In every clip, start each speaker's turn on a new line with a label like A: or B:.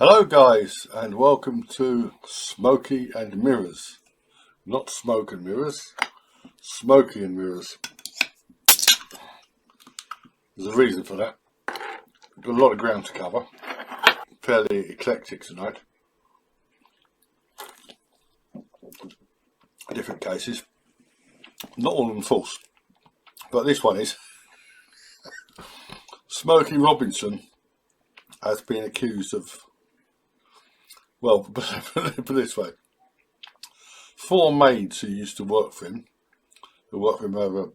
A: Hello guys, and welcome to Smokey and Mirrors. Not Smoke and Mirrors, Smokey and Mirrors. There's a reason for that. We've got a lot of ground to cover. Fairly eclectic tonight. Different cases. Not all of them false, but this one is. Smokey Robinson has been accused of, well, put it this way, 4 maids who used to work for him, who worked for him over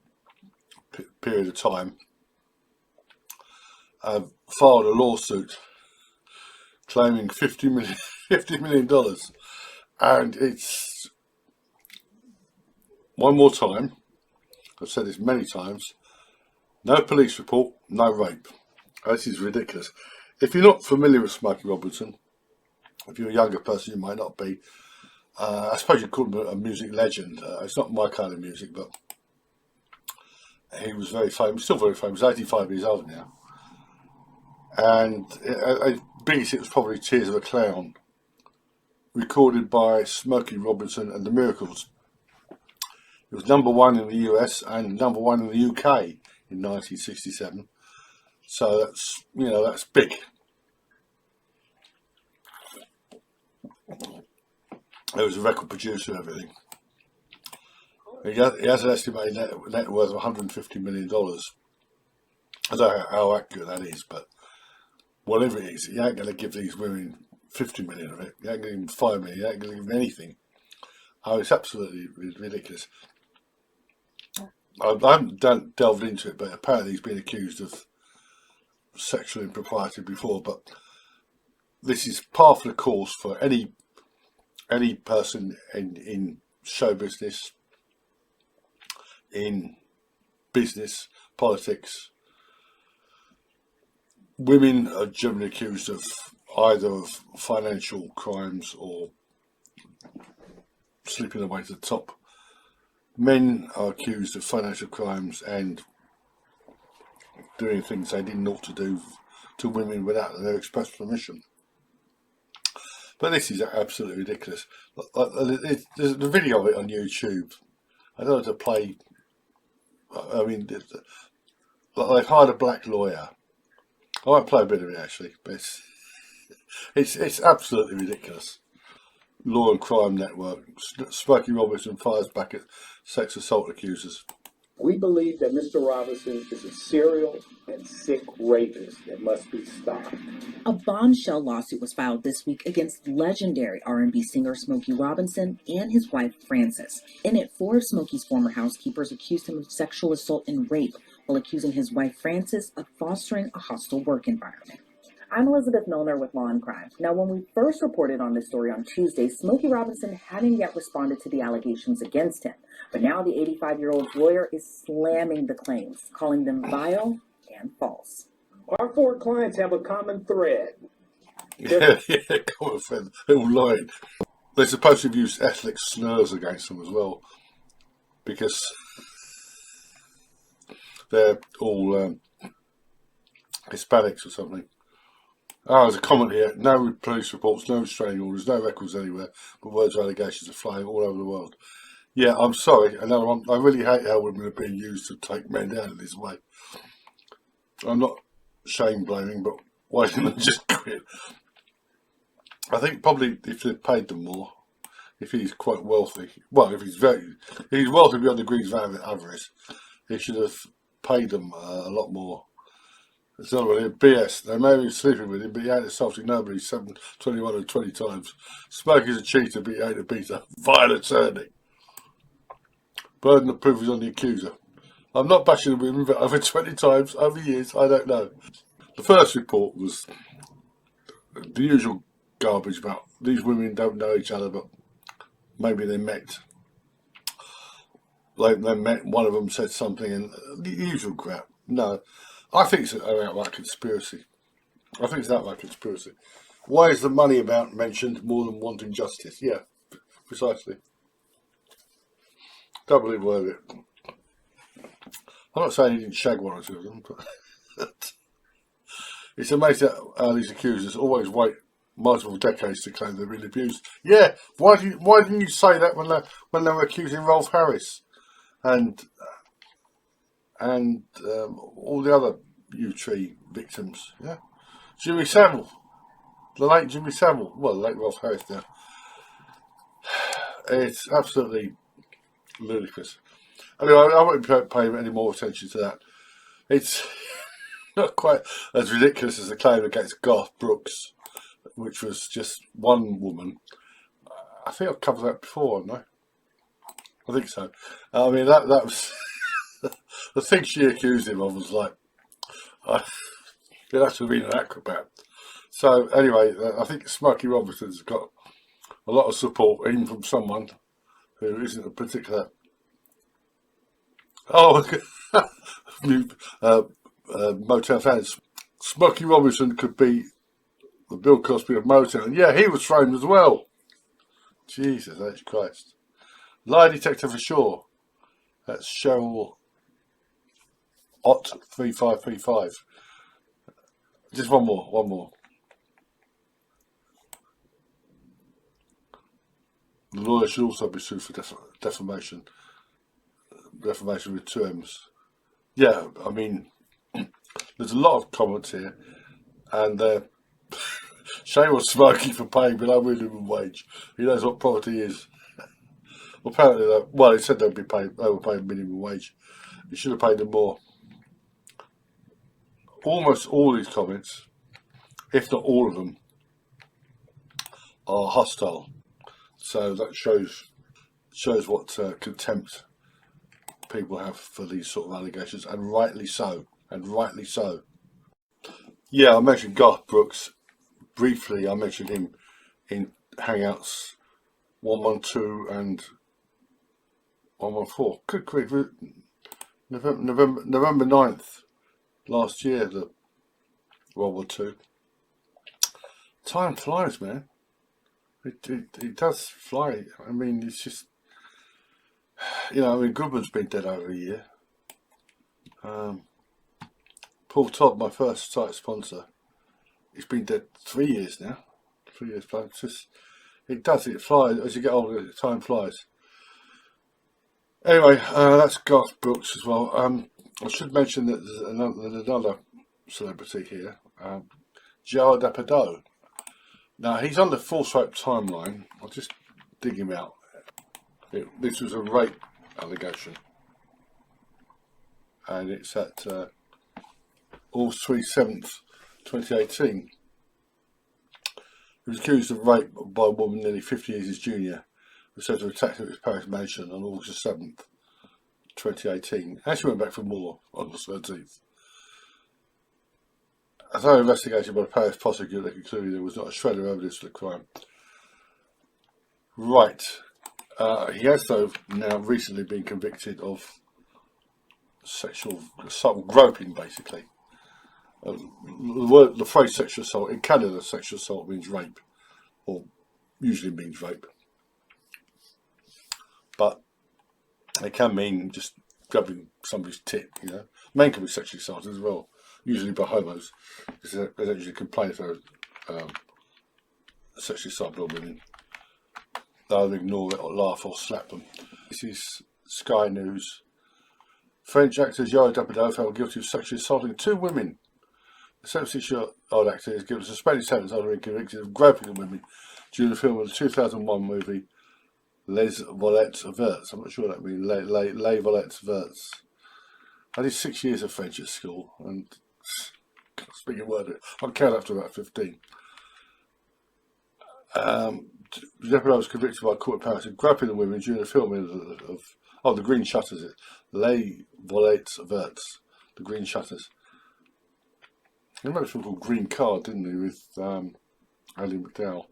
A: a period of time, have filed a lawsuit claiming $50 million. And it's, one more time, I've said this many times, no police report, no rape. This is ridiculous. If you're not familiar with Smokey Robinson, if you're a younger person, you might not be. I suppose you'd call him a music legend. It's not my kind of music, but he was very famous, still very famous. He's 85 years old now. And his biggest hit was probably Tears of a Clown, recorded by Smokey Robinson and the Miracles. It was #1 in the US and #1 in the UK in 1967. So that's, that's big. He was a record producer and everything. He has an estimated net worth of $150 million. I don't know how accurate that is, but whatever it is, he ain't going to give these women 50 million of it. He ain't going to give them 5 million. He ain't going to give them anything. Oh, it's absolutely ridiculous. I haven't delved into it, but apparently he's been accused of sexual impropriety before. But this is par for the course for any person in show business, in business, politics. Women are generally accused of either of financial crimes or slipping away to the top. Men are accused of financial crimes and doing things they didn't ought to do to women without their express permission. But this is absolutely ridiculous. There's a video of it on YouTube. I don't know how to play. I mean, they've hired a black lawyer. I won't play a bit of it actually, but it's absolutely ridiculous. Law and Crime Network. Smokey Robinson fires back at sex assault accusers.
B: We believe that Mr. Robinson is a serial and sick rapist that must be stopped.
C: A bombshell lawsuit was filed this week against legendary R&B singer Smokey Robinson and his wife Frances. In it, 4 of Smokey's former housekeepers accused him of sexual assault and rape, while accusing his wife Frances of fostering a hostile work environment. I'm Elizabeth Milner with Law and Crime. Now, when we first reported on this story on Tuesday, Smokey Robinson hadn't yet responded to the allegations against him. But now the 85-year-old lawyer is slamming the claims, calling them vile and false.
B: Our 4 clients have a common thread.
A: Common thread. They're all lying. They're supposed to have used ethnic slurs against them as well, because they're all Hispanics or something. There's a comment here. No police reports, no restraining orders, no records anywhere, but words or allegations are flying all over the world. Yeah, I'm sorry. I really hate how women are being used to take men down in this way. I'm not shame blaming, but why didn't they just quit? I think probably if they paid them more, if he's quite wealthy, well, if he's wealthy beyond degrees of avarice, he should have paid them a lot more. It's not really BS. They may have been sleeping with him, but he ain't assaulting nobody 21 or 20 times. Smokey's a cheater, but he ain't a beater. Vile attorney. Burden of proof is on the accuser. I'm not bashing the women, but over 20 times, over years, I don't know. The first report was the usual garbage about these women don't know each other, but maybe they met. They met, one of them said something, and the usual crap. No. I think it's an outright conspiracy. Why is the money amount mentioned more than wanting justice? Yeah, precisely. Don't believe a word of it. I'm not saying he didn't shag one or two of them, but it's amazing how these accusers always wait multiple decades to claim they've been abused. Yeah, why didn't you say that when they were accusing Rolf Harris and all the other U-Tree victims? Yeah, Jimmy Savile, the late Jimmy Savile, well, the late Rolf Harris now. It's absolutely ludicrous. Anyway, I won't pay any more attention to that. It's not quite as ridiculous as the claim against Garth Brooks, which was just one woman. I think I've covered that before, haven't I? I think so. I mean, that was the thing she accused him of was like, it has to have been an acrobat. So anyway, I think Smokey Robinson's got a lot of support, even from someone who isn't a particular. Oh, Motown fans. Smokey Robinson could be the Bill Cosby of Motown. Yeah, he was framed as well. Jesus H. Christ. Lie detector for sure. That's Cheryl Ott 3535. Just one more. The lawyer should also be sued for defamation. Defamation with 2 M's. Yeah, I mean, there's a lot of comments here, and shame on Smokey for paying below minimum wage. He knows what poverty is. Well, apparently, he said they were paying minimum wage. He should have paid them more. Almost all these comments, if not all of them, are hostile. So that shows what contempt people have for these sort of allegations, and rightly so. Yeah, I mentioned Garth Brooks briefly. I mentioned him in Hangouts 112 and 114. Good grief, November 9th last year, the World War II. Time flies, man. It does fly. I mean, it's just, Goodman's been dead over a year. Paul Todd, my first site sponsor, he's been dead 3 years now. 3 years plus. It flies. As you get older, time flies. Anyway, that's Garth Brooks as well. I should mention that there's another celebrity here, Gérard Depardieu. Now, he's on the Force Rape timeline. I'll just dig him out. This was a rape allegation, and it's at August 27th, 2018. He was accused of rape by a woman nearly 50 years his junior, who said to attack him at his Paris mansion on August 7th, 2018. Actually went back for more on the 13th. A thorough investigation by the Paris prosecutor concluded there was not a shred of evidence for the crime. Right. He has, though, now recently been convicted of sexual assault, groping, basically. The phrase sexual assault, in Canada, sexual assault means rape, or usually means rape. But it can mean just grabbing somebody's tit, Men can be sexually assaulted as well, usually by homos, because they don't usually complain if they're sexually assaulted by women. They'll ignore it or laugh or slap them. This is Sky News. French actor Gérard Depardieu found guilty of sexually assaulting 2 women. The 76-year-old actor is given a suspended sentence after being convicted of groping women during the film of the 2001 movie Les Volettes Verts. I'm not sure what that means. Les Volettes Verts. I did 6 years of French at school, and speaking of word, I'll count up to about 15. Depardieu was convicted by a court in Paris of groping the women during the filming of The Green Shutters. Les Volettes Verts. The Green Shutters. He made a film called Green Card, didn't he, with Andy McDowell.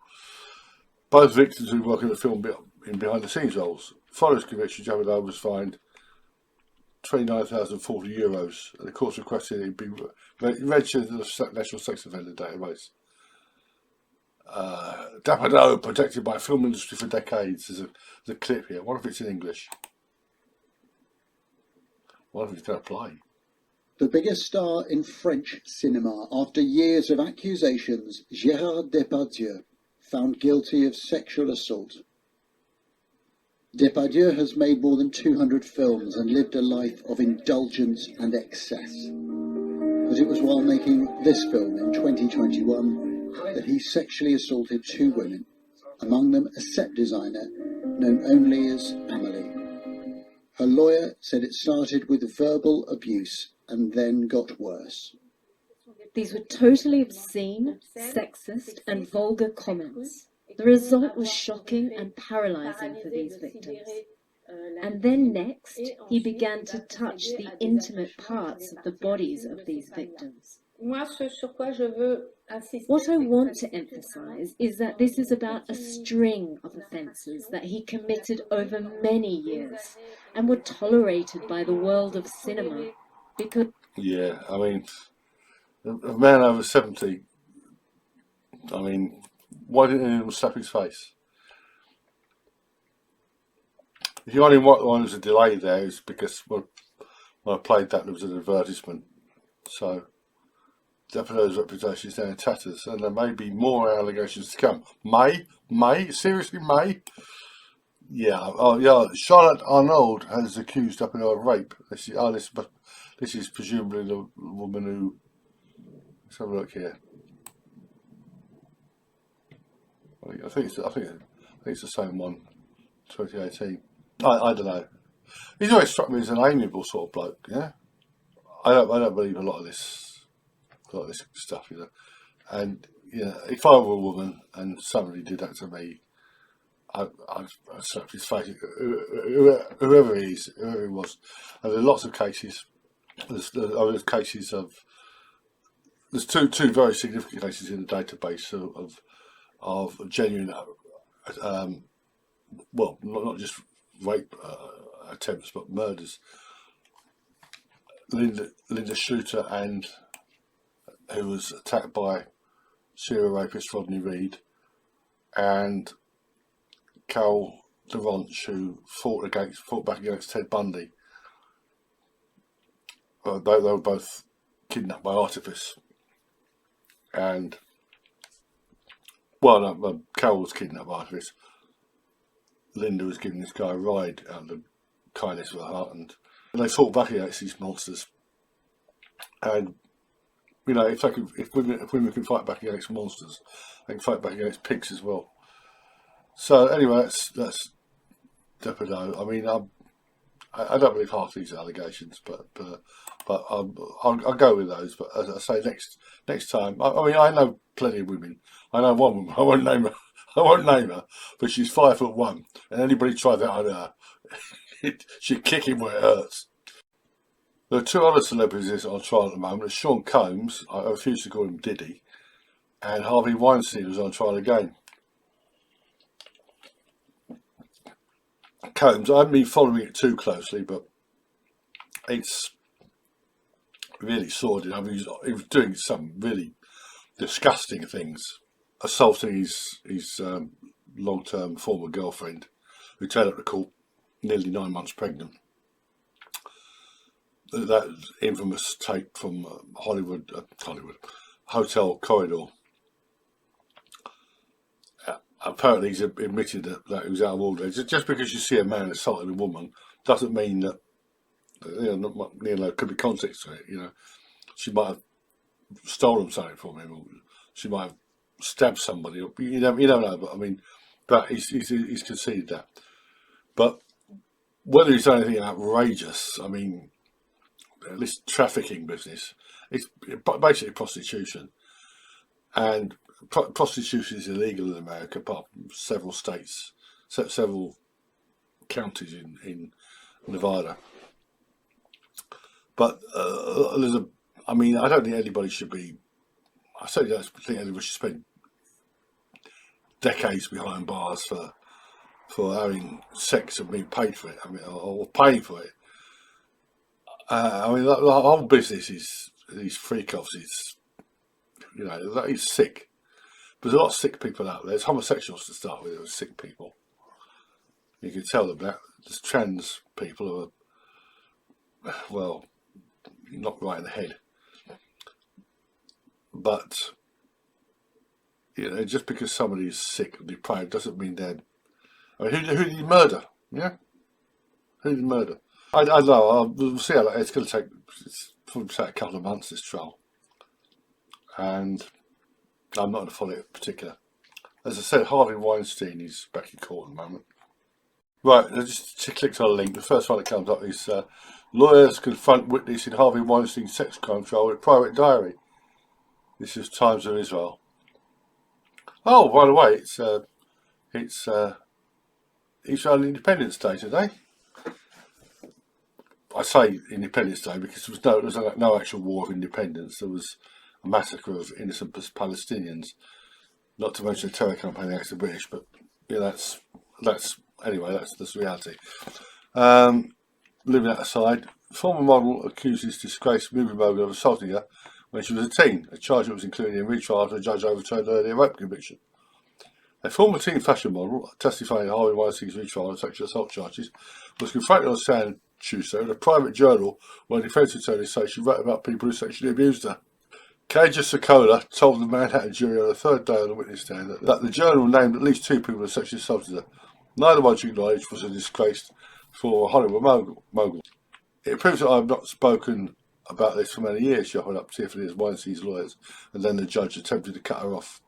A: Both victims who work in the film in behind-the-scenes roles. Following his conviction, Depardieu was fined €29,040, and the court requested he be registered in the National Sex Offender Database. Depardieu, protected by film industry for decades. There's a clip here. What if it's in English? What if it's going to play?
D: The biggest star in French cinema, after years of accusations, Gérard Depardieu, found guilty of sexual assault. Depardieu has made more than 200 films and lived a life of indulgence and excess. But it was while making this film in 2021 that he sexually assaulted 2 women, among them a set designer known only as Amélie. Her lawyer said it started with verbal abuse and then got worse.
E: These were totally obscene, sexist, and vulgar comments. The result was shocking and paralyzing for these victims. And then next, he began to touch the intimate parts of the bodies of these victims. What I want to emphasize is that this is about a string of offences that he committed over many years and were tolerated by the world of cinema because...
A: Yeah, I mean, a man over 70, I mean, why didn't anyone slap his face? The only one there was a delay there is because when I played that, there was an advertisement. So, Depardieu's reputation is now in tatters, and there may be more allegations to come. May? Seriously, May? Yeah, oh yeah, Charlotte Arnauld has accused Depardieu of rape. This is presumably the woman who... Let's have a look here. I think it's the same one, 2018. I don't know. He's always struck me as an amiable sort of bloke. Yeah, I don't believe a lot of this stuff, you know. And you know, if I were a woman and somebody did that to me, I'd slap his face. Whoever he is, whoever he was. And there are lots of cases. There's cases of. There's two very significant cases in the database of genuine, well, not just rape attempts, but murders. Linda Shooter, and who was attacked by serial rapist Rodney Reed, and Carol DeRonch, who fought back against Ted Bundy. They were both kidnapped by artifice, and Carol was kidnapped by artifice. Linda was giving this guy a ride out of the kindness of her heart, and they fought back against these monsters. And you know, if women can fight back against monsters, they can fight back against pigs as well. So anyway, that's Depardieu. I mean, I don't believe half these allegations, but I'll go with those. But as I say, next time, I mean, I know plenty of women. I know one woman. I won't name her, but she's 5'1", and anybody try that on her, she'd kick him where it hurts. There are 2 other celebrities on trial at the moment. Sean Combs, I refuse to call him Diddy, and Harvey Weinstein was on trial again. Combs, I haven't been following it too closely, but it's really sordid. I mean, he was doing some really disgusting things, assaulting his long-term former girlfriend, who turned up to court nearly 9 months pregnant. That infamous tape from Hollywood Hotel Corridor. Apparently he's admitted that he was out of order. Just because you see a man assaulting a woman doesn't mean that, there could be context to it. You know, she might have stolen something from him, or she might have stabbed somebody. Or, you don't know. But I mean, but he's conceded that. But whether he's done anything outrageous, I mean, this trafficking business, it's basically prostitution, and prostitution is illegal in America, apart from several states, several counties in Nevada. But I mean, I don't think anybody should be. I certainly don't think anybody should spend decades behind bars for having sex and being paid for it. I mean, or paying for it. I mean, the whole business is these freak-offs. It's, you know, that is sick. There's a lot of sick people out there. There's homosexuals to start with. There's sick people. You can tell them that. There's trans people who are, well, knocked right in the head. But, you know, just because somebody is sick or deprived doesn't mean they're... I mean, who did he murder? Yeah? Who did he murder? I don't know. We'll see how it's going to take. It's probably take a couple of months, this trial. And I'm not going to follow it in particular. As I said, Harvey Weinstein is back in court at the moment. Right, I just clicked on a link. The first one that comes up is lawyers confront witness in Harvey Weinstein sex crime trial with private diary. This is Times of Israel. Oh, by the way, it's Israel Independence Day today. I say Independence Day because there was no actual war of independence. There was a massacre of innocent Palestinians. Not to mention a terror campaign against the British, but yeah, that's reality. Leaving that aside, former model accuses disgraced movie mogul of assaulting her when she was a teen, a charge that was included in retrial after a judge overturned her earlier rape conviction. A former teen fashion model, testifying in Harvey Weinstein's retrial on sexual assault charges, was confronted on stand Tuesday in a private journal where defence attorneys say she wrote about people who sexually abused her. Kaja Sokola told the Manhattan jury on the third day on the witness stand that the journal named at least 2 people who sexually assaulted her. Neither one she acknowledged was a disgraced former Hollywood mogul. It proves that I have not spoken about this for many years, she offered up tearfully as Weinstein's lawyers, and then the judge attempted to cut her off.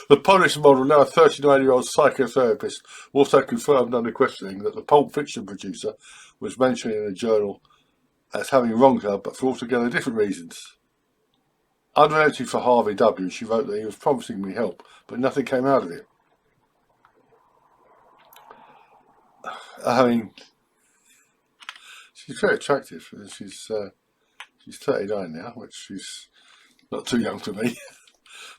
A: The Polish model, now a 39-year-old psychotherapist, also confirmed under questioning that the Pulp Fiction producer was mentioned in a journal as having wronged her, but for altogether different reasons. Under an entry for Harvey W., she wrote that he was promising me help, but nothing came out of it. I mean, she's very attractive. She's 39 now, which is not too young for me.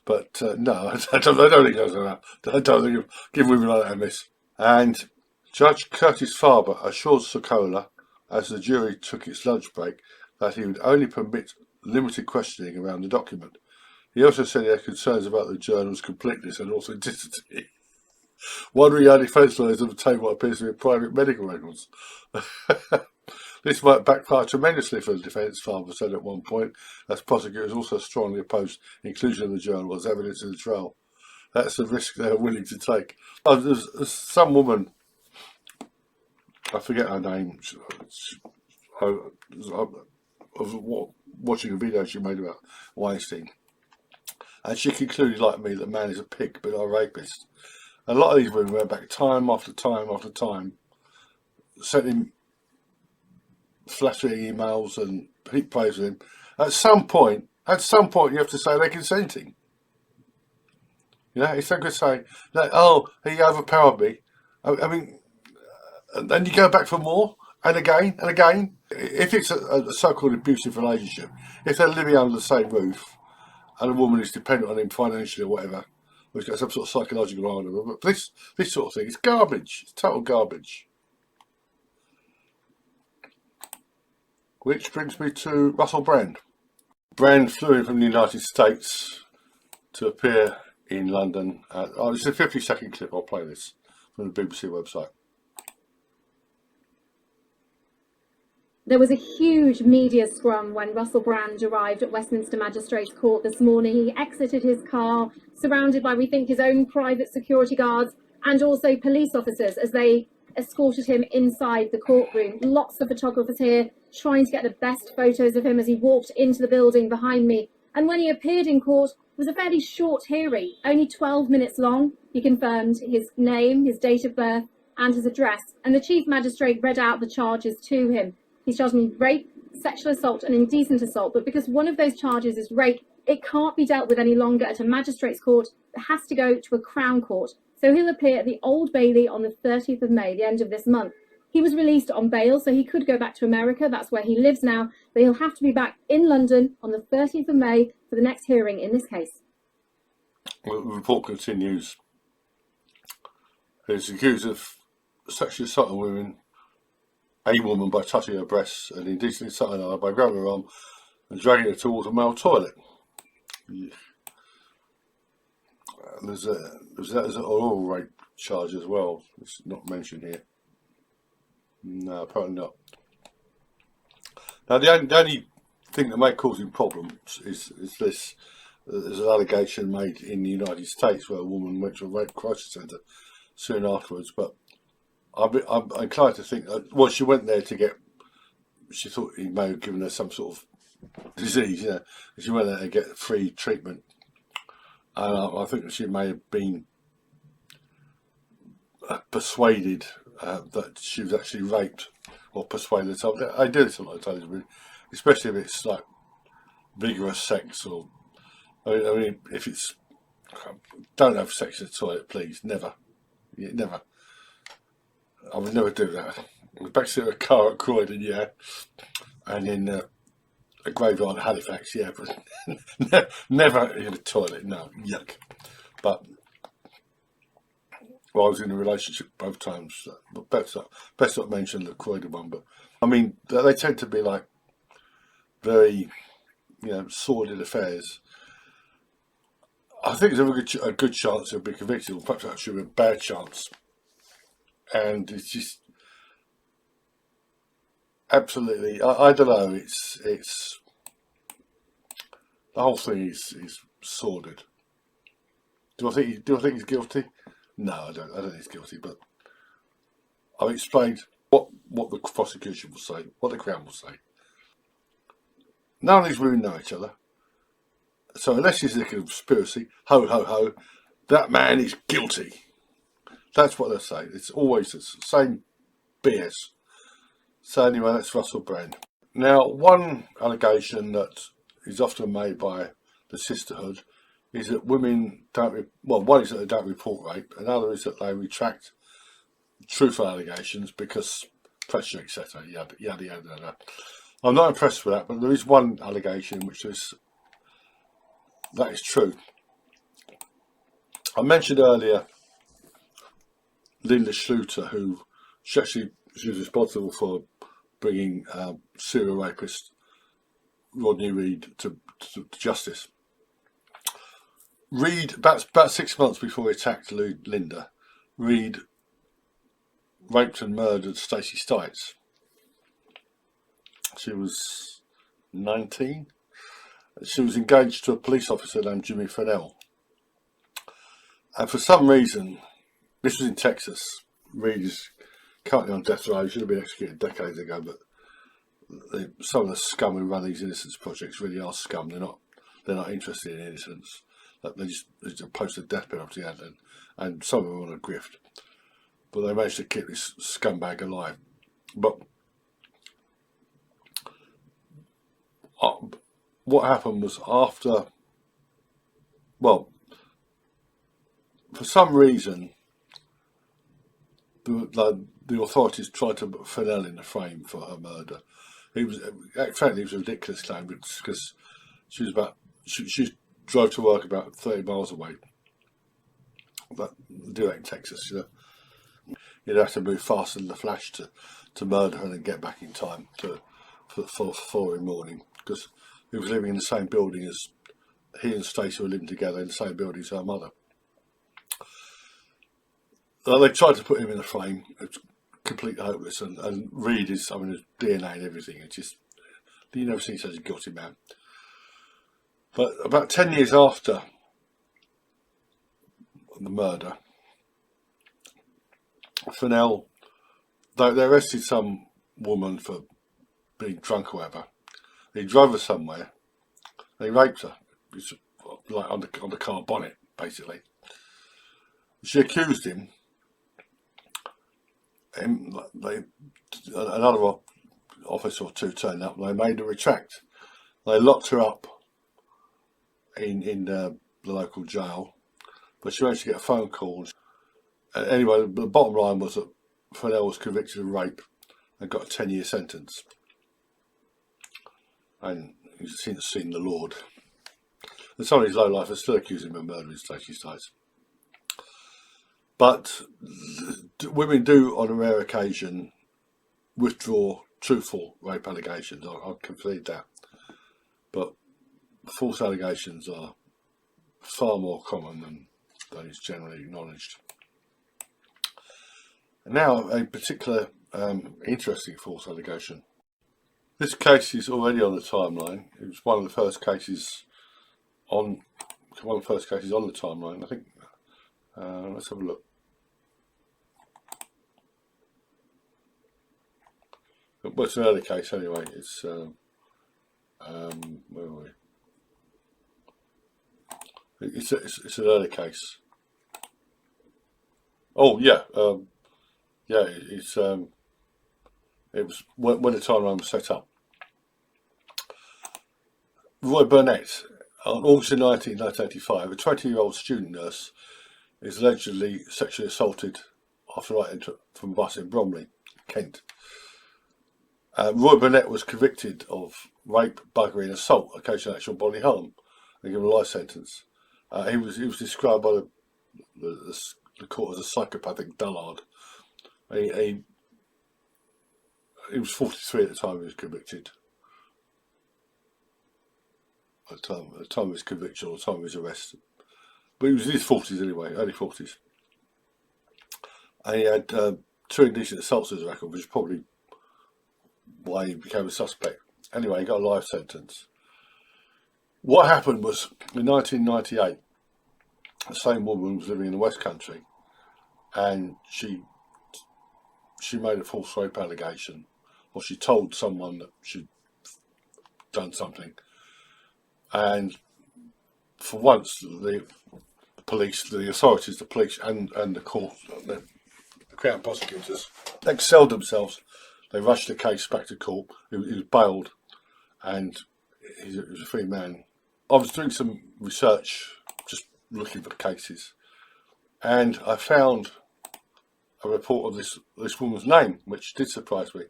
A: But no, I don't think that's enough. I don't think give women like that a miss. And Judge Curtis Farber assured Sokola, as the jury took its lunch break, that he would only permit limited questioning around the document. He also said he had concerns about the journal's completeness and authenticity. Wondering how defence lawyers have obtained what appears to be private medical records. This might backfire tremendously for the defence, Farber said at one point, as prosecutors also strongly opposed inclusion of the journal as evidence in the trial. That's the risk they're willing to take. There's some woman, I forget her name, I was watching a video she made about Weinstein, and she concluded, like me, that man is a pig but not a rapist. A lot of these women went back time after time after time, sent him flattering emails and heap praise with him. At some point, you have to say they're consenting. You know, it's not going to say, like, oh, he overpowered me. I mean, and then you go back for more, and again, and again. If it's a so-called abusive relationship, if they're living under the same roof, and a woman is dependent on him financially or whatever, or he's got some sort of psychological hold on her, but this sort of thing is garbage. It's total garbage. Which brings me to Russell Brand. Brand flew in from the United States to appear in London. It's a 50-second clip. I'll play this from the BBC website.
F: There was a huge media scrum when Russell Brand arrived at Westminster Magistrates Court this morning. He exited his car, surrounded by, we think, his own private security guards and also police officers as they escorted him inside the courtroom. Lots of photographers here trying to get the best photos of him as he walked into the building behind me. And when he appeared in court, it was a fairly short hearing, only 12 minutes long. He confirmed his name, his date of birth and his address, and the Chief Magistrate read out the charges to him. He's charged with rape, sexual assault and indecent assault, but because one of those charges is rape, it can't be dealt with any longer at a magistrate's court. It has to go to a Crown Court. So he'll appear at the Old Bailey on the 30th of May, the end of this month. He was released on bail, so he could go back to America. That's where he lives now, but he'll have to be back in London on the 30th of May for the next hearing in this case.
A: Well, the report continues. He's accused of sexually assaulting women, a woman by touching her breasts and indecently assaulting her by grabbing her arm and dragging her towards a male toilet. Yeah. There's an oral rape charge as well. It's not mentioned here. No, apparently not. Now, the only thing that may cause him problems is this. There's an allegation made in the United States where a woman went to a rape crisis centre soon afterwards, but I'm inclined to think that, well, she went there to get, she thought he may have given her some sort of disease, you know, she went there to get free treatment, and I think that she may have been persuaded that she was actually raped, or persuaded something. I do this a lot of times, especially if it's like vigorous sex, or I mean if it's, don't have sex in the toilet, please, never, never. I would never do that. The backseat of a car at Croydon, yeah, and in a graveyard at Halifax, yeah, but never in a toilet, no, yuck. But well, I was in a relationship both times, but best not mention the Croydon one. But I mean, they tend to be like very, you know, sordid affairs. I think there's a good chance he'll be convicted, or perhaps actually a bad chance. And it's just absolutely, I don't know, it's the whole thing is sordid. Do I think he's guilty? No, I don't think he's guilty, but I've explained what the prosecution will say, what the Crown will say. None of these women know each other, so unless it's a conspiracy, ho ho ho, that man is guilty. That's what they'll say. It's always the same BS. So anyway, that's Russell Brand. Now, one allegation that is often made by the sisterhood is that women don't, well, one is that they don't report rape, another is that they retract truthful allegations because pressure, etc. Yada, yada, yada, yada. I'm not impressed with that, but there is one allegation that is true. I mentioned earlier Linda Schluter, who she was responsible for bringing serial rapist Rodney Reed to justice. Reed, about 6 months before he attacked Linda, Reed raped and murdered Stacey Stites. She was 19. She was engaged to a police officer named Jimmy Fennell. And for some reason, this was in Texas, Reed is currently on death row. He should have been executed decades ago, but some of the scum who run these innocence projects really are scum. They're not interested in innocence. They just post a death penalty out, and some of them are on a grift. But they managed to keep this scumbag alive. But what happened was after, well, for some reason, the authorities tried to put Fennell in the frame for her murder. Frankly, it was a ridiculous claim because she drove to work about 30 miles away. But do that in Texas, you know. You'd have to move faster than the Flash to murder her and get back in time for the following morning, because he was living in the same building as he and Stacey were living together in the same building as her mother. They tried to put him in a frame. It's completely hopeless, and Reed is, I mean, his DNA and everything. It's just, you never see such a guilty man. But about 10 years after the murder, Fennell, they arrested some woman for being drunk or whatever. He drove her somewhere, and he raped her. It's like on the car bonnet, basically. She accused him. Another officer or two turned up, and they made a retract. They locked her up in the local jail, but she managed to get a phone call. Anyway, the bottom line was that Fennell was convicted of rape and got a 10-year sentence, and he's since seen the Lord. And some of his lowlifers still accuse him of murdering Stacey Stites. But women do, on a rare occasion, withdraw truthful rape allegations. I'll concede that. But false allegations are far more common than is generally acknowledged. And now, a particular interesting false allegation. This case is already on the timeline. It was one of the first cases on the timeline, I think. Let's have a look. Well, it's an early case anyway. It's where are we? It's an early case. Oh yeah, yeah. It was when the timeline was set up. Roy Burnett, on August 19, 1985, a 20-year-old student nurse is allegedly sexually assaulted after writing from a bus in Bromley, Kent. Roy Burnett was convicted of rape, buggery and assault, occasional actual bodily harm, and given a life sentence. He was described by the court as a psychopathic dullard. He was 43 at the time he was convicted. At the time of his conviction or the time of his arrest. But he was in his 40s anyway, early 40s. And he had 2 indecent assaults as a record, which is probably why he became a suspect. Anyway, he got a life sentence. What happened was, in 1998, the same woman was living in the West Country, and she made a false rape allegation, or she told someone that she'd done something. And for once, the police, the authorities, the police and the court, the Crown prosecutors excelled themselves. They rushed the case back to court. He was bailed, and he was a free man. I was doing some research, just looking for the cases, and I found a report of this woman's name, which did surprise me.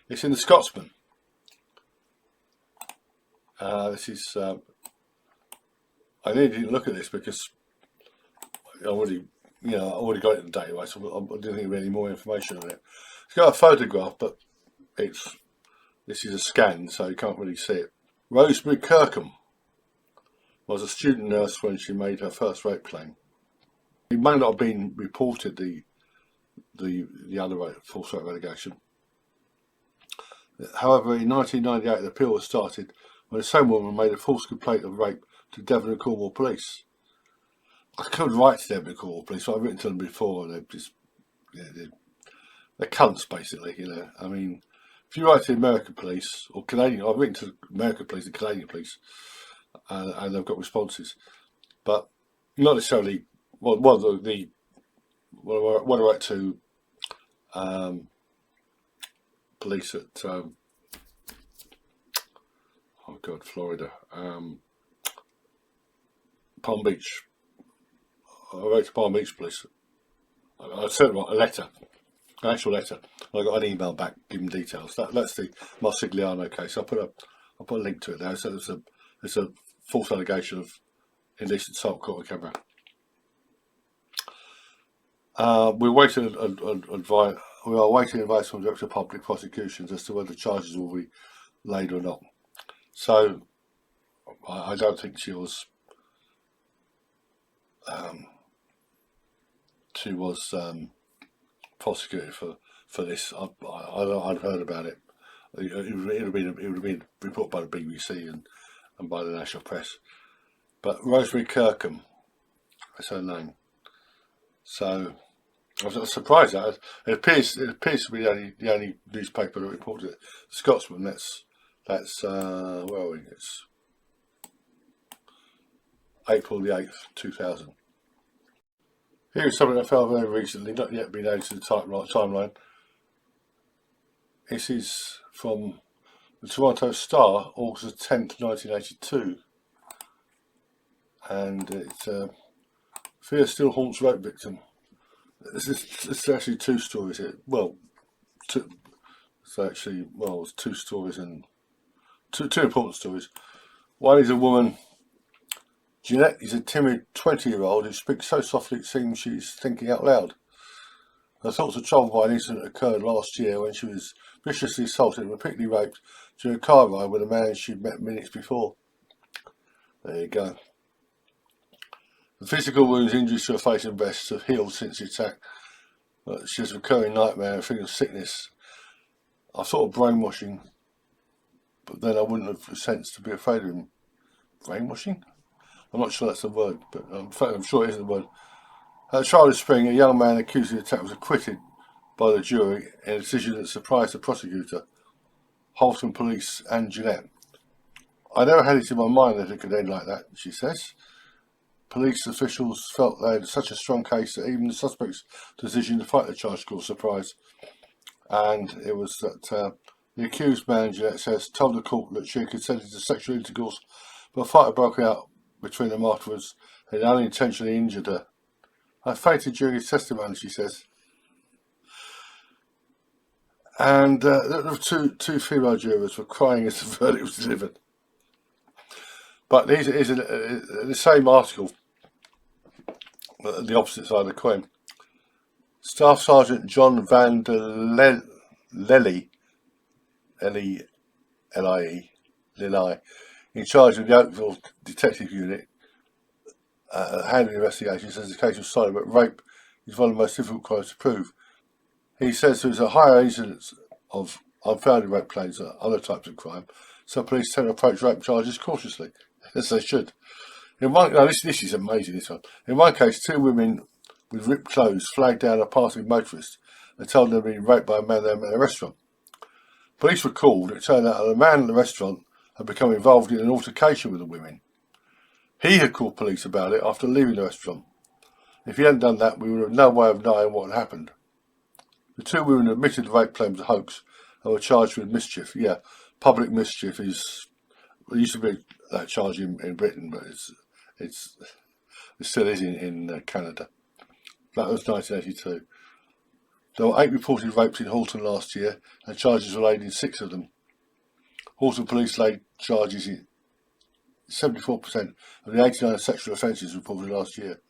A: It's in the Scotsman. This is. I needed to look at this because I already got it in the database, so I didn't think of any more information on it. It's got a photograph, but this is a scan, so you can't really see it. Rosemary Kirkham was a student nurse when she made her first rape claim. It may not have been reported, the other false rape allegation. However, in 1998, the appeal was started when the same woman made a false complaint of rape to Devon and Cornwall Police. I couldn't write to Devon and Cornwall Police, so I've written to them before, and they're cunts, basically, I mean, if you write to the American police, or Canadian, I've written to American police and Canadian police, and they've got responses, but not necessarily, when I write to police at, Florida, Palm Beach. I wrote to Palm Beach police. I sent a letter, an actual letter. I got an email back giving details. That's the Marsigliano case. I'll put a link to it there. So it's a false allegation of indecent assault caught on camera. We are waiting advice from the Director of Public Prosecutions as to whether charges will be laid or not. So I don't think she was prosecuted for this. I'd heard about it. It would have been reported by the BBC and by the national press. But Rosemary Kirkham, that's her name. So I was surprised at it. It appears to be the only newspaper that reported it. Scotsman. That's where are we? It's April the 8th, 2000. Here's something I found very recently, not yet been added to the timeline. This is from the Toronto Star, August 10th, 1982. And it fear still haunts rape victim. It's actually 2 stories here. Well, it's 2 stories and two important stories. One is a woman. Jeanette is a timid 20-year-old who speaks so softly it seems she's thinking out loud. Her thoughts are troubled by an incident that occurred last year when she was viciously assaulted and repeatedly raped during a car ride with a man she'd met minutes before. There you go. The physical wounds, injuries to her face and breast have healed since the attack. She has a recurring nightmare and a feeling of sickness. I thought of brainwashing but then I wouldn't have sense to be afraid of him. Brainwashing? I'm not sure that's the word, but in fact, I'm sure it isn't the word. At the trial this spring, a young man accused of the attack was acquitted by the jury in a decision that surprised the prosecutor, Halton Police and Gillette. I never had it in my mind that it could end like that, she says. Police officials felt they had such a strong case that even the suspect's decision to fight the charge caused surprise. And it was that the accused man, Gillette says, told the court that she had consented to sexual intercourse, but a fight broke out between them afterwards and unintentionally injured her. I fainted during his testimony, she says. And the two female jurors were crying as the verdict was delivered. But here's the same article, the opposite side of the coin. Staff Sergeant John Van der Lely, L-E-L-I-E, in charge of the Oakville Detective Unit, handling investigations, says the case was solid, but rape is one of the most difficult crimes to prove. He says there's a higher incidence of unfounded rape claims than other types of crime, so police tend to approach rape charges cautiously, as they should. This is amazing, this one. In one case, two women with ripped clothes flagged down a passing motorist and told them they'd been raped by a man they met in a restaurant. Police were called, and it turned out that the man at the restaurant had become involved in an altercation with the women. He had called police about it after leaving the restaurant. If he hadn't done that, we would have no way of knowing what had happened. The two women admitted the rape claim was a hoax and were charged with mischief. Yeah, public mischief is... There used to be that charge in Britain, but it still is in Canada. That was 1982. There were 8 reported rapes in Halton last year, and charges were laid in 6 of them. Halton police laid charges in 74% of the 89 sexual offences reported last year.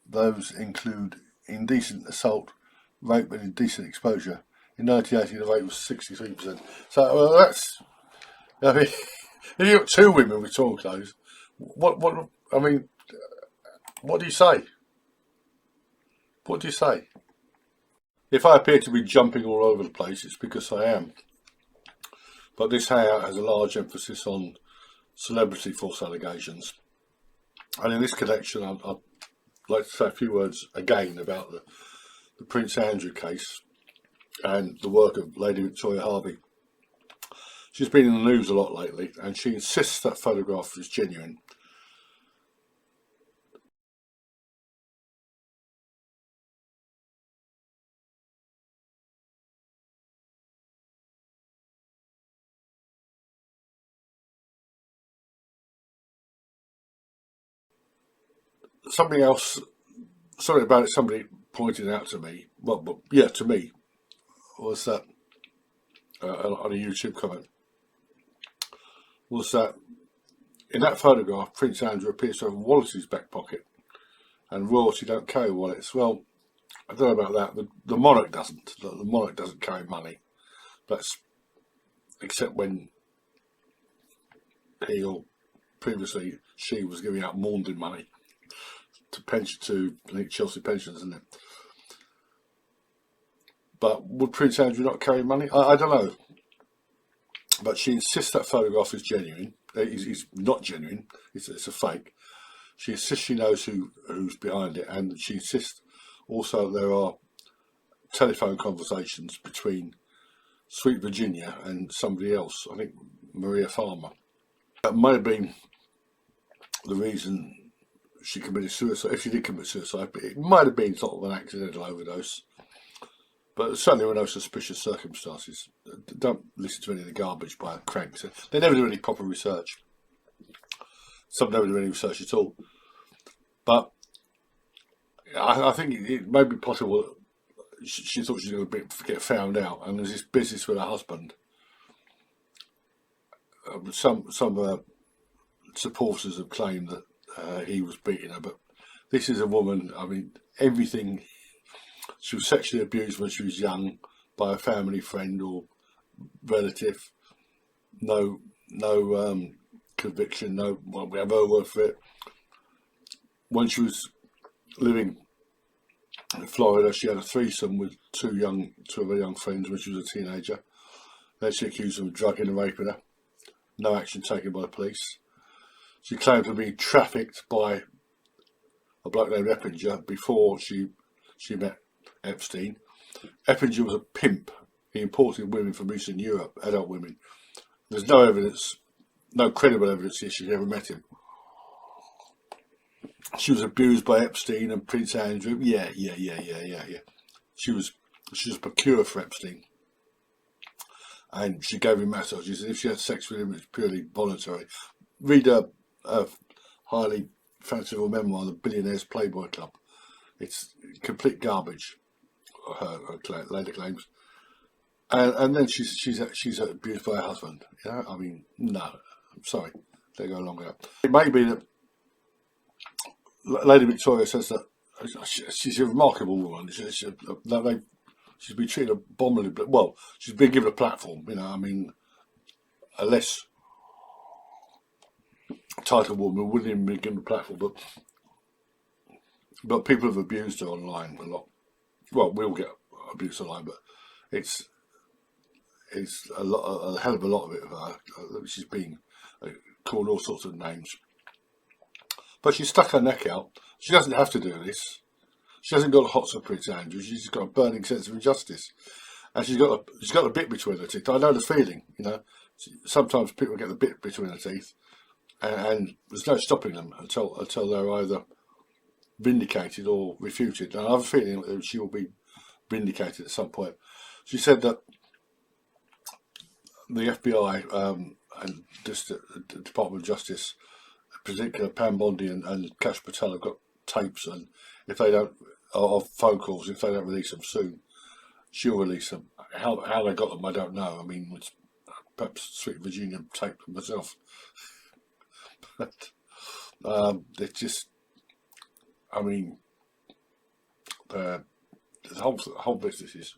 A: Those include indecent assault, rape and indecent exposure. In 1980 the rate was 63%. So well, that's... I mean, if you've got 2 women with torn clothes, what do you say? What do you say? If I appear to be jumping all over the place, it's because I am. But this hangout has a large emphasis on celebrity false allegations. And in this connection, I'd like to say a few words again about the Prince Andrew case and the work of Lady Victoria Harvey. She's been in the news a lot lately, and she insists that photograph is genuine. Something about it somebody pointed out to me, to me, was that, on a YouTube comment, was that in that photograph, Prince Andrew appears to have a wallet in his back pocket, and royalty don't carry wallets. Well, I don't know about that. The monarch doesn't. The monarch doesn't carry money. That's except when he, or previously she, was giving out maundering money to I think Chelsea pensions, isn't it? But would Prince Andrew not carry money? I don't know. But she insists that photograph is genuine. It's not genuine. It's a fake. She insists she knows who's behind it, and she insists also there are telephone conversations between Sweet Virginia and somebody else. I think Maria Farmer. That may have been the reason she committed suicide. If she did commit suicide, but it might have been sort of an accidental overdose. But certainly there were no suspicious circumstances. Don't listen to any of the garbage by cranks. They never do any proper research. Some never do any research at all. But I think it may be possible that she thought she was going to get found out, and there's this business with her husband. Some supporters have claimed that he was beating her, but this is a woman, I mean, everything... She was sexually abused when she was young by a family friend or relative. No conviction. We have her word for it. When she was living in Florida, she had a threesome with two of her young friends when she was a teenager. Then she accused him of drugging and raping her. No action taken by the police. She claimed to be trafficked by a bloke named Eppinger before she met Epstein. Eppinger was a pimp. He imported women from Eastern Europe, adult women. There's no evidence, no credible evidence that she ever met him. She was abused by Epstein and Prince Andrew. Yeah. She was a procure for Epstein. And she gave him massages, and if she had sex with him, it was purely voluntary. Read a highly fanciful memoir, The Billionaire's Playboy Club. It's complete garbage, her later claims. And then she's abused by her husband. You know, I mean, no, I'm sorry, they go along with that. It may be that Lady Victoria says that she's a remarkable woman. She's been treated abominably. Well, she's been given a platform. You know, I mean, a less titled woman wouldn't even be given a platform. But people have abused her online a lot. Well, we'll get abused online, but it's a hell of a lot of it of her. She's been called all sorts of names. But she stuck her neck out. She doesn't have to do this. She hasn't got a hot for Prince Andrew. She's just got a burning sense of injustice, and she's got a bit between her teeth. I know the feeling. You know, sometimes people get the bit between their teeth, and there's no stopping them until they're either vindicated or refuted. And I have a feeling that she will be vindicated at some point. She said that the FBI and just the Department of Justice, in particular Pam Bondi and Kash Patel, have got tapes, and if they don't, of phone calls, if they don't release them soon, she'll release them. How they got them, I don't know. I mean, it's perhaps Sweet Virginia taped them myself. But it's just, I mean, the whole business is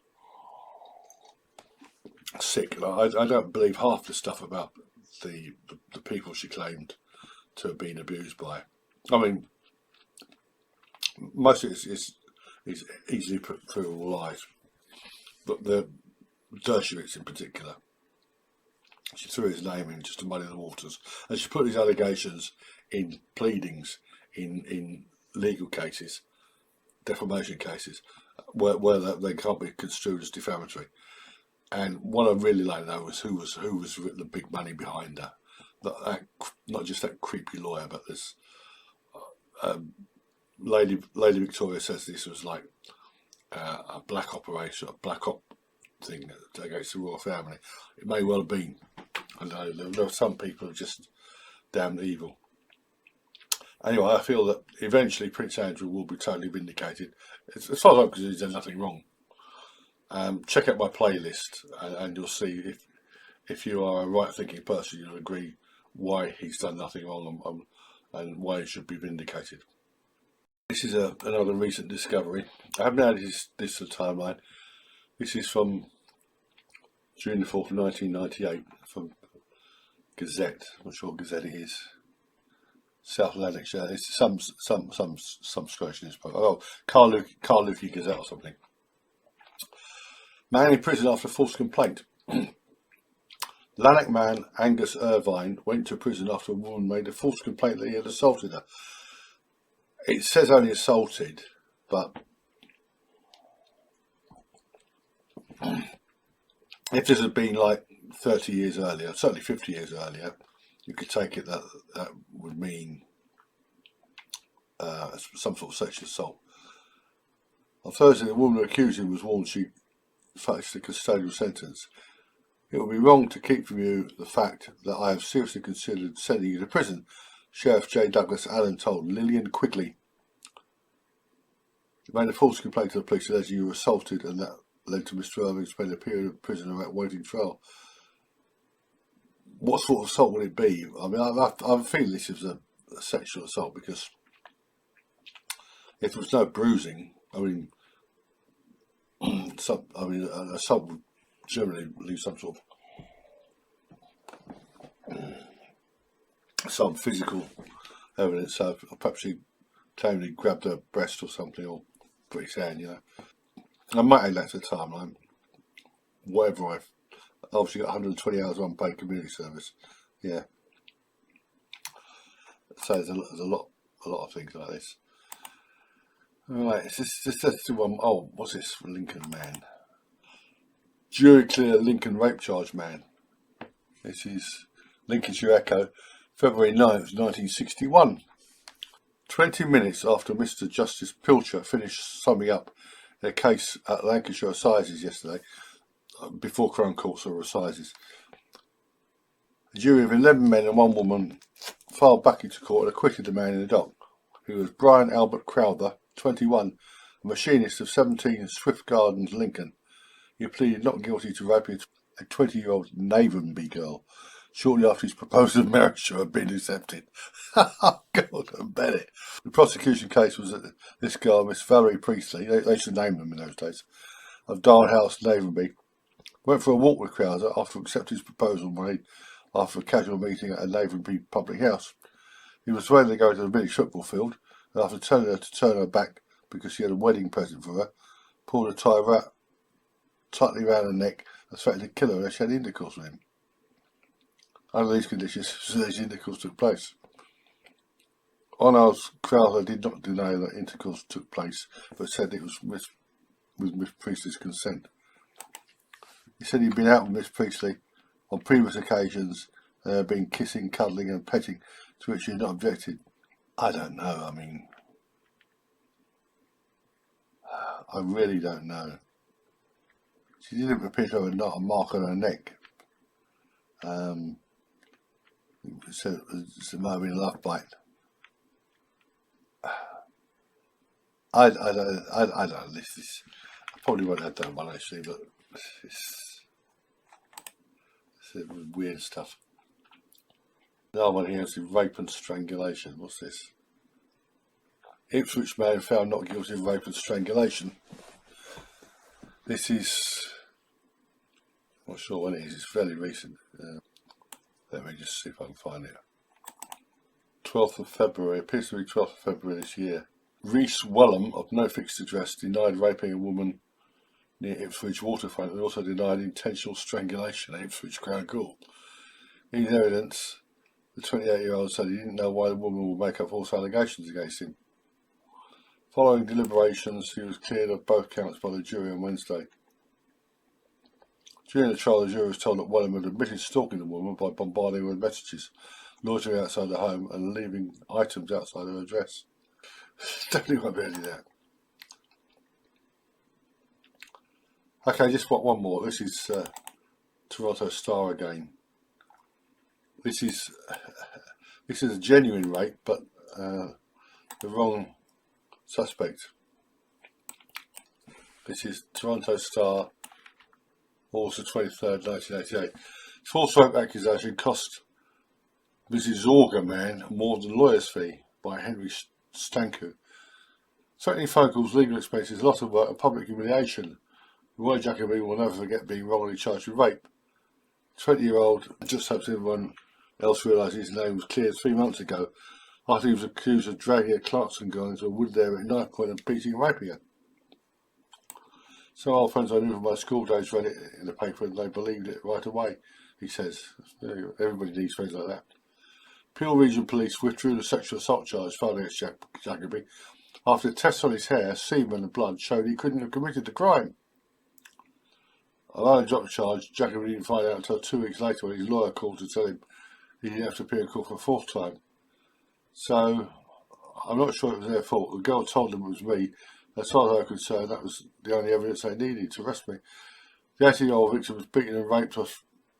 A: sick. I don't believe half the stuff about the people she claimed to have been abused by. I mean, most of it is easily put through all lies, but the Dershowitz in particular, she threw his name in just to muddy the waters, and she put these allegations in pleadings in legal cases, defamation cases, where they can't be construed as defamatory. And what I really like to know is who was the big money behind her. Not just that creepy lawyer, but this Lady Victoria says this was like a black operation, a black op thing against the royal family. It may well have been. I know there are some people who are just damn evil. Anyway, I feel that eventually Prince Andrew will be totally vindicated. As far as I'm concerned, he's done nothing wrong. Check out my playlist, and you'll see if you are a right-thinking person, you'll agree why he's done nothing wrong and why he should be vindicated. This is another recent discovery. I haven't added this to the timeline. This is from June the 4th, 1998, from Gazette. I'm not sure what Gazette it is. South Lanarkshire. It's some Scottish newspaper. Oh, Carluke Gazette or something. Man in prison after false complaint. Lanark man Angus Irvine went to prison after a woman made a false complaint that he had assaulted her. It says only assaulted, but if this had been like 30 years earlier, certainly 50 years earlier, you could take it that would mean some sort of sexual assault. On Thursday, the woman accused him was warned she faced a custodial sentence. It would be wrong to keep from you the fact that I have seriously considered sending you to prison, Sheriff J. Douglas Allen told Lillian Quigley. He made a false complaint to the police alleging you were assaulted, and that led to Mr. Irving spending a period in prison awaiting trial. What sort of assault would it be? I mean, I'm feeling this is a sexual assault, because if there was no bruising, I mean, an assault would generally leave some sort of some physical evidence. So perhaps he claimed he grabbed her breast or something, or put his hand, you know. I might add that to the timeline. Whatever Obviously got 120 hours unpaid community service. Yeah. So there's a lot of things like this. Right, it's just one. Oh, what's this? Lincoln man. Jury clear Lincoln rape charge man. This is Lincolnshire Echo, February 9th, 1961. 20 minutes after Mr. Justice Pilcher finished summing up their case at Lancashire Assizes yesterday, before Crown Court or Assizes, a jury of 11 men and 1 woman filed back into court and acquitted the man in the dock, who was Brian Albert Crowther, 21, a machinist of 17 Swift Gardens, Lincoln. He pleaded not guilty to raping a 20-year-old Navenby girl shortly after his proposal of marriage had been accepted. God, I bet it. The prosecution case was that this girl, Miss Valerie Priestley, they should name them in those days, of Darnhouse, Navenby, went for a walk with Crowther after accepting his proposal made after a casual meeting at a Navenby public house. He was ready to go to the village football field, and after telling her to turn her back because she had a wedding present for her, pulled a tie tightly round her neck and threatened to kill her unless she had intercourse with him. Under these conditions, alleged intercourse took place. On ours, Crowther did not deny that intercourse took place, but said it was with Miss Priestley's consent. He said he'd been out with Miss Priestley on previous occasions, been kissing, cuddling and petting, to which she had not objected. I don't know, I mean, I really don't know. She didn't appear to have a mark on her neck. So it might have been a love bite. I don't know. This is, I probably won't have that one actually, but it's weird stuff. Another one here is rape and strangulation. What's this? Ipswich man found not guilty of rape and strangulation. This is, I'm not sure when it is. It's fairly recent. Let me just see if I can find it. 12th of February, appears to be 12th of February this year. Reese Wellham, of no fixed address, denied raping a woman near Ipswich waterfront and also denied intentional strangulation at Ipswich Crown Court. In evidence, the 28-year-old said he didn't know why the woman would make up false allegations against him. Following deliberations, he was cleared of both counts by the jury on Wednesday. During the trial, the jury was told that Wellham had admitted stalking the woman by bombarding her with messages, loitering outside the home and leaving items outside her address. Definitely won't be able to do that. Okay, just one more. This is Toronto Star again. This is a genuine rape, but the wrong suspect. This is Toronto Star, August 23rd, 1988. False rape accusation cost Mrs. Zorga man more than lawyer's fee by Henry Stanku. Threatening phone calls, legal expenses, a lot of work and public humiliation. Roy Jacoby will never forget being wrongly charged with rape. 20-year-old just hopes everyone else realises his name was cleared 3 months ago after he was accused of dragging a Clarkson girl into a wood there at knife point and beating and raping her. Some old friends I knew from my school days read it in the paper and they believed it right away, he says. Everybody needs friends like that. Peel Region Police withdrew the sexual assault charge filed against Jacoby after tests on his hair, semen and blood showed he couldn't have committed the crime. Although he dropped the charge, Jacoby didn't find out until 2 weeks later when his lawyer called to tell him he didn't have to appear in court for a 4th time. So, I'm not sure it was their fault. The girl told them it was me. As far as I was concerned, that was the only evidence they needed to arrest me. The 18-year-old victim was beaten and raped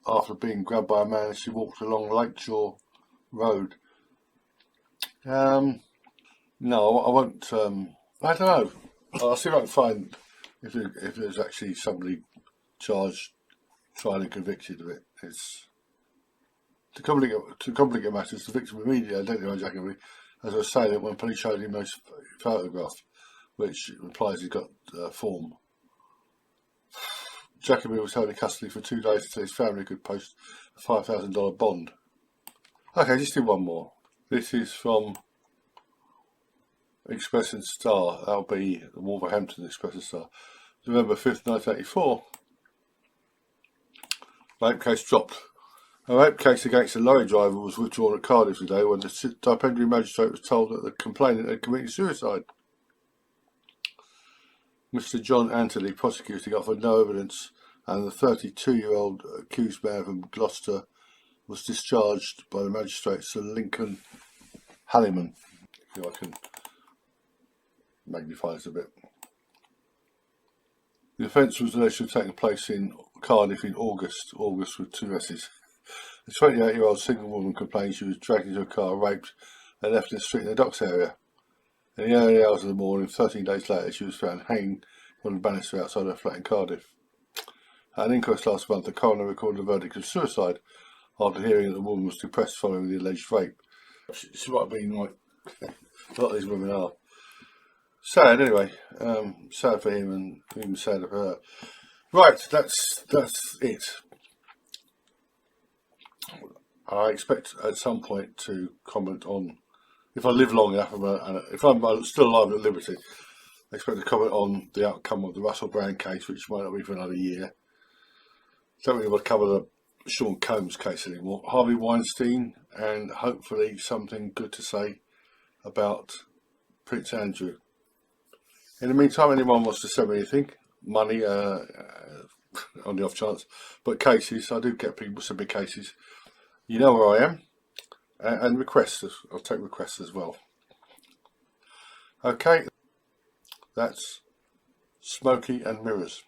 A: after being grabbed by a man as she walked along Lakeshore Road. No, I won't. I don't know. I'll see if I can find if there's actually somebody charged, tried and convicted of it. It's to complicate matters. The victim immediately identified Jacoby as I was saying it when police showed him his photograph, which implies he's got form. Jacoby was held in custody for 2 days until his family could post a $5,000 bond. Okay, just do one more. This is from Express and Star. That'll be the Wolverhampton Express and Star. November 5th, 1984. Rape case dropped. A rape case against a lorry driver was withdrawn at Cardiff today when the stipendiary magistrate was told that the complainant had committed suicide. Mr. John Anthony, prosecuting, offered no evidence, and the 32-year-old accused man from Gloucester was discharged by the magistrate Sir Lincoln Halliman. If I can magnify this a bit. The offence was alleged to have taken place in Cardiff in August with 2 S's. The 28-year-old single woman complained she was dragged into a car, raped, and left in the street in the docks area. In the early hours of the morning, 13 days later, she was found hanging on the banister outside her flat in Cardiff. At an inquest last month, the coroner recorded a verdict of suicide after hearing that the woman was depressed following the alleged rape. She might have been like a lot of these women are. Sad anyway. Sad for him and even sadder for her. Right, that's it. I expect at some point to comment on, if I live long enough and if I'm still alive at liberty, I expect to comment on the outcome of the Russell Brand case, which might not be for another year. Don't really want to cover the Sean Combs case anymore. Harvey Weinstein, and hopefully something good to say about Prince Andrew. In the meantime, anyone wants to send me anything, money on the off chance, but cases, I do get people send me cases. You know where I am, and requests. I'll take requests as well. Okay, that's Smokey and Mirrors.